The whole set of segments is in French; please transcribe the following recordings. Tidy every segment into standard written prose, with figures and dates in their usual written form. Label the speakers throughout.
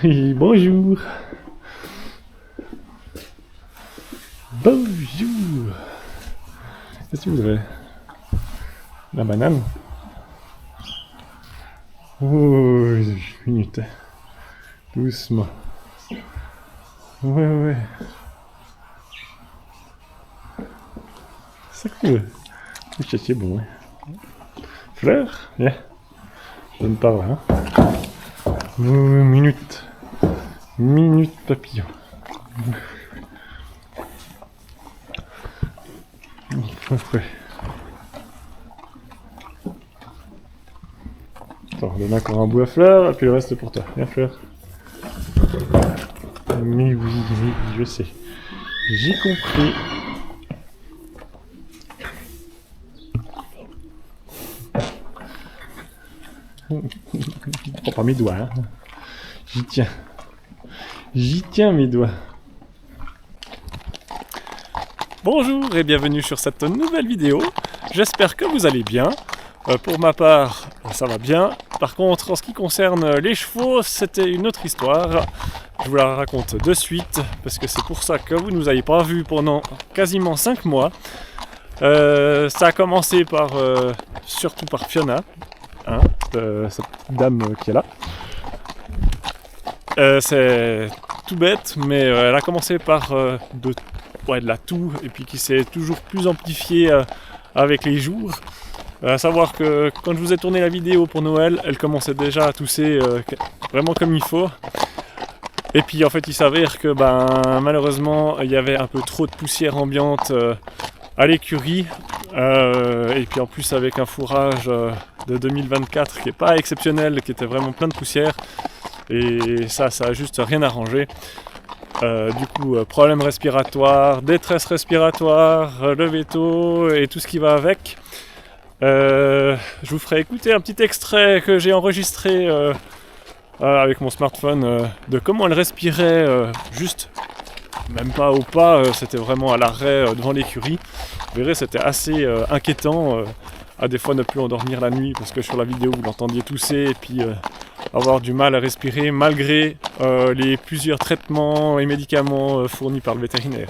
Speaker 1: Oui, bonjour. Bonjour. Qu'est-ce que vous avez? La banane? Oh, 1 minute. Doucement. Ouais. C'est cool. C'est bon, ouais. Fleur? Yeah. Je donne pas, hein. Minute. Minute papillon. Ouais. Attends, donne encore un bout à Fleur, et puis le reste c'est pour toi. Viens Fleur. Mais oui, je sais. J'ai compris. Je prends pas mes doigts, hein. J'y tiens. J'y tiens mes doigts. Bonjour et bienvenue sur cette nouvelle vidéo. J'espère que vous allez bien. Pour ma part, ça va bien. Par contre, en ce qui concerne les chevaux, c'était une autre histoire. Je vous la raconte de suite, parce que c'est pour ça que vous ne nous avez pas vus pendant quasiment 5 mois. Ça a commencé par, surtout par Fiona, hein, cette dame qui est là. C'est tout bête, mais elle a commencé par de la toux, et puis qui s'est toujours plus amplifiée avec les jours. À savoir que quand je vous ai tourné la vidéo pour Noël, elle commençait déjà à tousser vraiment comme il faut. Et puis en fait il s'avère que malheureusement il y avait un peu trop de poussière ambiante à l'écurie. Et puis en plus avec un fourrage de 2024 qui n'est pas exceptionnel, qui était vraiment plein de poussière. Et ça a juste rien arrangé. Du coup, problème respiratoire, détresse respiratoire, le veto et tout ce qui va avec. Je vous ferai écouter un petit extrait que j'ai enregistré avec mon smartphone de comment elle respirait, juste, même pas au pas, c'était vraiment à l'arrêt devant l'écurie. Vous verrez, c'était assez inquiétant à des fois ne plus endormir la nuit parce que sur la vidéo vous l'entendiez tousser et puis avoir du mal à respirer malgré les plusieurs traitements et médicaments fournis par le vétérinaire.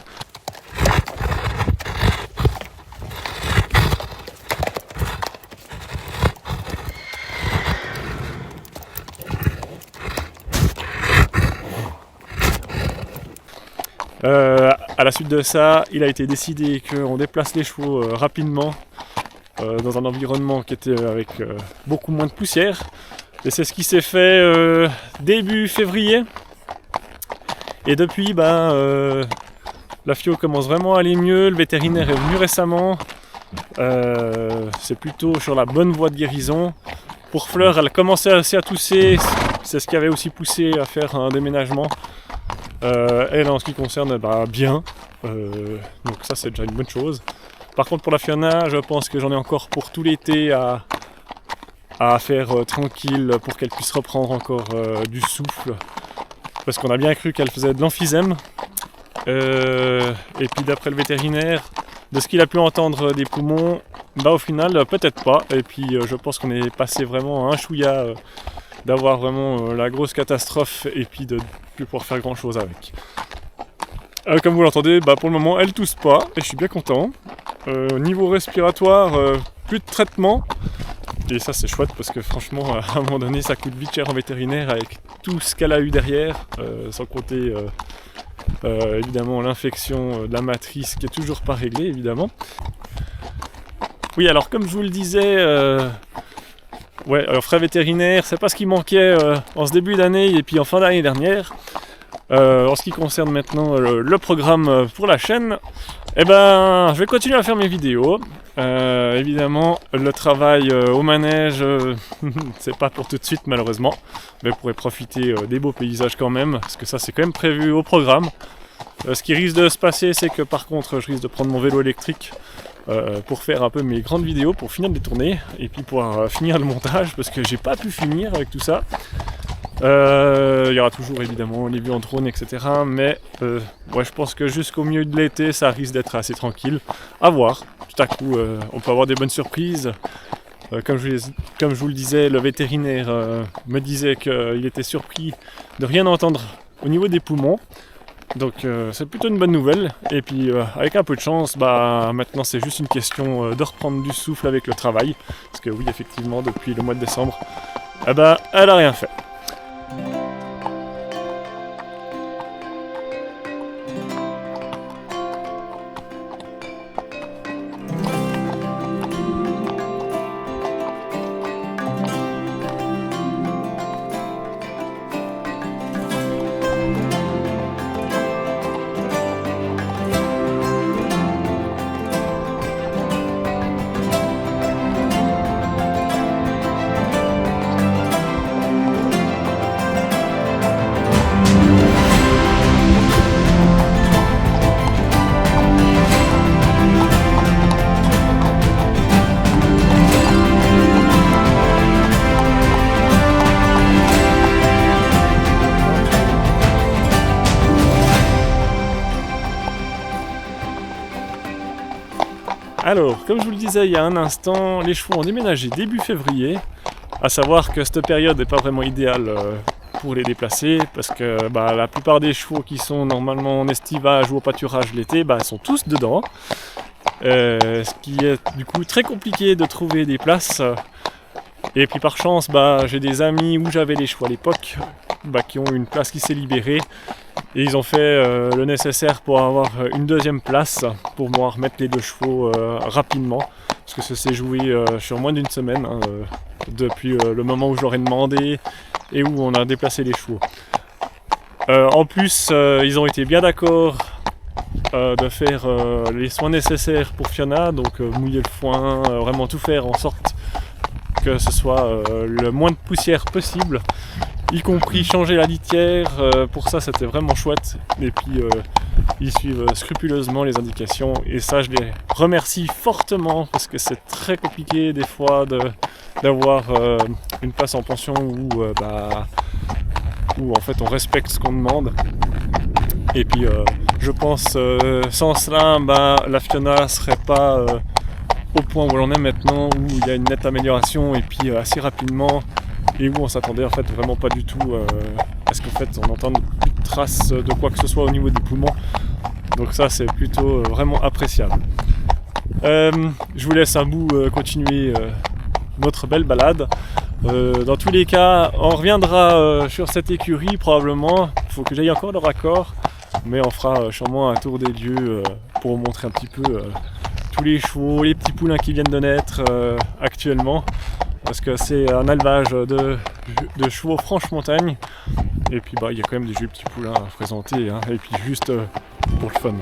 Speaker 1: À la suite de ça, il a été décidé qu'on déplace les chevaux rapidement dans un environnement qui était avec beaucoup moins de poussière. Et c'est ce qui s'est fait début février. Et depuis, la FIO commence vraiment à aller mieux. Le vétérinaire est venu récemment. C'est plutôt sur la bonne voie de guérison. Pour Fleur, elle commençait aussi à tousser. C'est ce qui avait aussi poussé à faire un déménagement. Elle, en ce qui concerne, bien. Donc ça, c'est déjà une bonne chose. Par contre, pour la Fiona, je pense que j'en ai encore pour tout l'été à faire tranquille pour qu'elle puisse reprendre encore du souffle. Parce qu'on a bien cru qu'elle faisait de l'emphysème. Et puis d'après le vétérinaire, de ce qu'il a pu entendre des poumons, au final, peut-être pas. Et puis je pense qu'on est passé vraiment à un chouïa d'avoir vraiment la grosse catastrophe et puis de ne plus pouvoir faire grand chose avec. Comme vous l'entendez, pour le moment elle tousse pas et je suis bien content. Niveau respiratoire, plus de traitement. Et ça c'est chouette parce que franchement à un moment donné ça coûte vite cher en vétérinaire avec tout ce qu'elle a eu derrière, sans compter évidemment l'infection de la matrice qui est toujours pas réglée évidemment. Oui, alors comme je vous le disais, frais vétérinaires, c'est pas ce qui manquait en ce début d'année et puis en fin d'année dernière. En ce qui concerne maintenant le programme pour la chaîne, je vais continuer à faire mes vidéos. Évidemment, le travail au manège, c'est pas pour tout de suite malheureusement, mais vous pourrez profiter des beaux paysages quand même, parce que ça c'est quand même prévu au programme. Ce qui risque de se passer, c'est que par contre, je risque de prendre mon vélo électrique pour faire un peu mes grandes vidéos, pour finir de les tourner, et puis pouvoir finir le montage, parce que j'ai pas pu finir avec tout ça. Il y aura toujours évidemment les vues en drone, etc. Mais je pense que jusqu'au milieu de l'été, ça risque d'être assez tranquille. À voir. Tout à coup, on peut avoir des bonnes surprises. Comme je vous le disais, le vétérinaire me disait qu'il était surpris de rien entendre au niveau des poumons. Donc c'est plutôt une bonne nouvelle. Et puis avec un peu de chance, maintenant c'est juste une question de reprendre du souffle avec le travail. Parce que oui, effectivement, depuis le mois de décembre, elle a rien fait. Alors, comme je vous le disais il y a un instant, les chevaux ont déménagé début février, à savoir que cette période n'est pas vraiment idéale pour les déplacer, parce que la plupart des chevaux qui sont normalement en estivage ou au pâturage l'été, sont tous dedans, ce qui est du coup très compliqué de trouver des places. Et puis par chance, j'ai des amis où j'avais les chevaux à l'époque, qui ont une place qui s'est libérée. Et ils ont fait le nécessaire pour avoir une deuxième place pour pouvoir mettre les deux chevaux rapidement. Parce que ça s'est joué sur moins d'une semaine, depuis le moment où je leur ai demandé et où on a déplacé les chevaux. En plus, ils ont été bien d'accord de faire les soins nécessaires pour Fiona, donc mouiller le foin, vraiment tout faire en sorte que ce soit le moins de poussière possible, y compris changer la litière. Pour ça c'était vraiment chouette, et puis ils suivent scrupuleusement les indications, et ça je les remercie fortement, parce que c'est très compliqué des fois d'avoir une place en pension où en fait on respecte ce qu'on demande. Et puis je pense sans cela la Fiona serait pas au point où elle en est maintenant, où il y a une nette amélioration, et puis assez rapidement, et où on s'attendait en fait vraiment pas du tout à ce qu'en fait on n'entende plus de traces de quoi que ce soit au niveau des poumons. Donc ça c'est plutôt vraiment appréciable. Je vous laisse un bout continuer notre belle balade. Dans tous les cas, on reviendra sur cette écurie probablement. Il faut que j'aille encore le raccord, mais on fera sûrement un tour des lieux pour vous montrer un petit peu tous les chevaux, les petits poulains qui viennent de naître actuellement, parce que c'est un élevage de chevaux franche-montagne, et puis il y a quand même des jolis petits poulains à présenter, et puis juste pour le fun.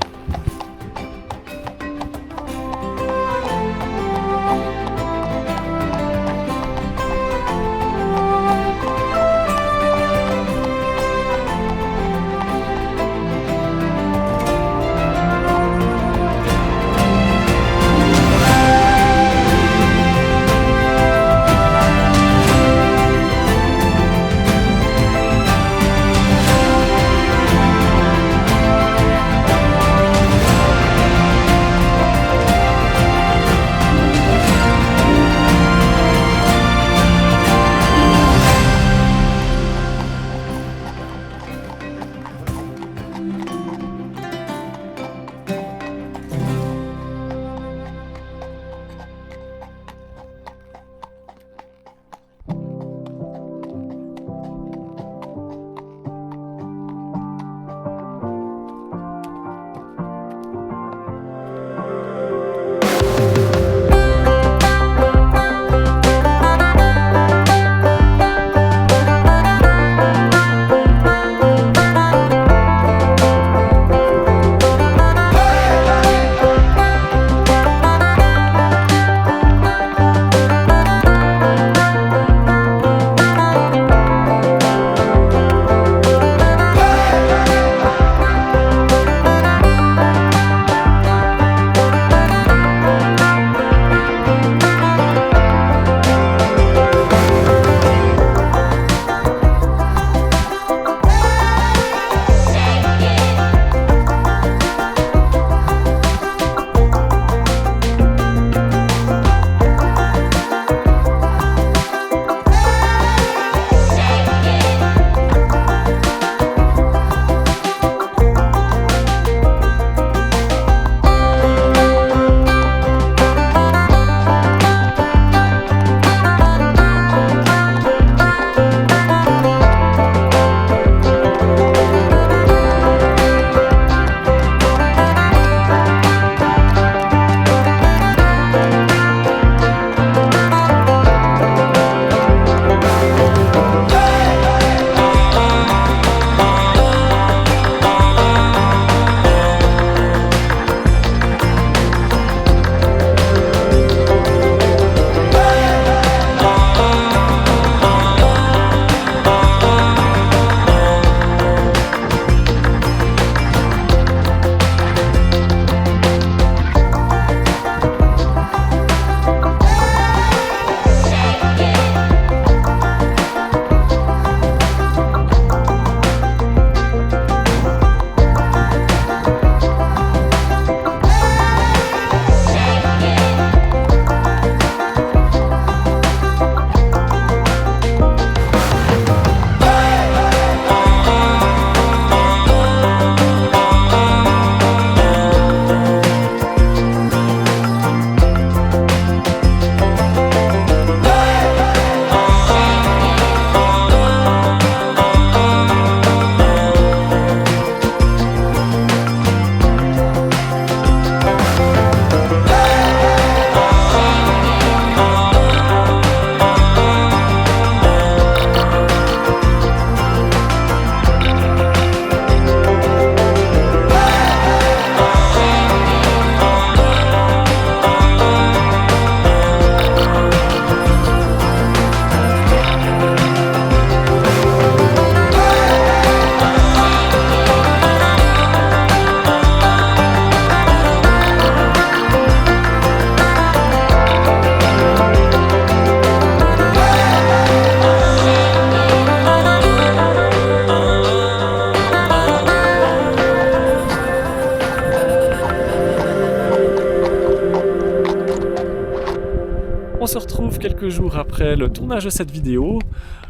Speaker 1: quelques jours après le tournage de cette vidéo,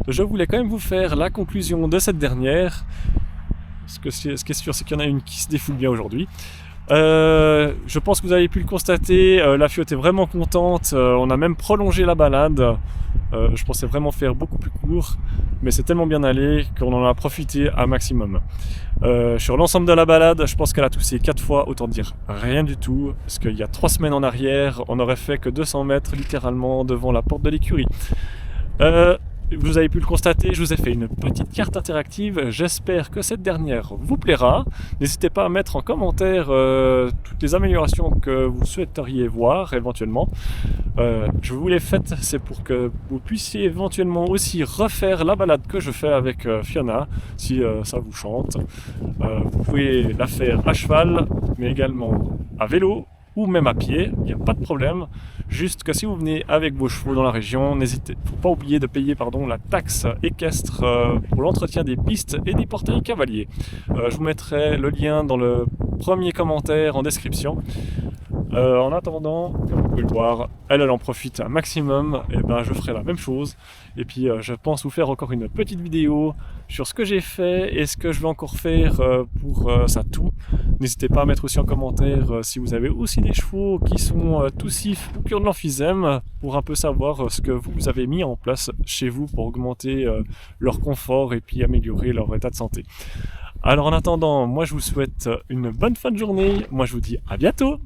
Speaker 1: je voulais quand même vous faire la conclusion de cette dernière. Ce qui est sûr, c'est qu'il y en a une qui se défoule bien aujourd'hui. Je pense que vous avez pu le constater, la Fiote est vraiment contente, on a même prolongé la balade. Je pensais vraiment faire beaucoup plus court, mais c'est tellement bien allé qu'on en a profité un maximum. Sur l'ensemble de la balade, je pense qu'elle a toussé 4 fois, autant dire rien du tout, parce qu'il y a 3 semaines en arrière, on n'aurait fait que 200 mètres littéralement devant la porte de l'écurie. Vous avez pu le constater, je vous ai fait une petite carte interactive, j'espère que cette dernière vous plaira. N'hésitez pas à mettre en commentaire toutes les améliorations que vous souhaiteriez voir éventuellement. Je vous l'ai faite, c'est pour que vous puissiez éventuellement aussi refaire la balade que je fais avec Fiona, si ça vous chante. Vous pouvez la faire à cheval, mais également à vélo, ou même à pied, il n'y a pas de problème. Juste que si vous venez avec vos chevaux dans la région, n'hésitez pas à oublier de payer la taxe équestre pour l'entretien des pistes et des portails cavaliers. Je vous mettrai le lien dans le premier commentaire en description. En attendant, comme vous pouvez le voir, elle en profite un maximum, et ben je ferai la même chose. Et puis je pense vous faire encore une petite vidéo sur ce que j'ai fait et ce que je vais encore faire pour sa toux. N'hésitez pas à mettre aussi en commentaire si vous avez aussi des chevaux qui sont toussifs ou qui ont de l'emphysème, pour un peu savoir ce que vous avez mis en place chez vous pour augmenter leur confort et puis améliorer leur état de santé. Alors en attendant, moi je vous souhaite une bonne fin de journée, moi je vous dis à bientôt.